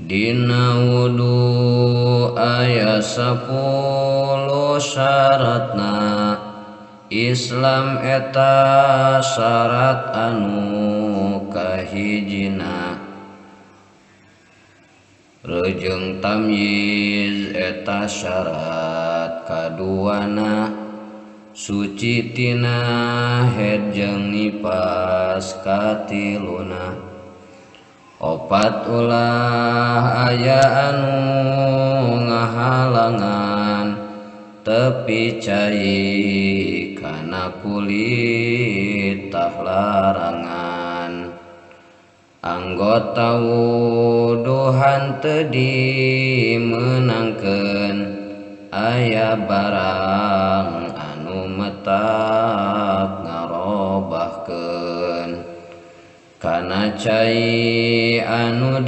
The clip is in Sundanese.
Dina wudu aya 10 syaratna. Islam eta syarat anu kahijina. Rejeung tamyiz eta syarat kaduana. Suci tina haid jeung nifas katiluna. Opat ulah aya anu ngahalangan tepi cai kana kulit tah larangan. Anggota wudu hanteu dimeunangkeun aya barang anu metak ngarobahkeun kana cai anu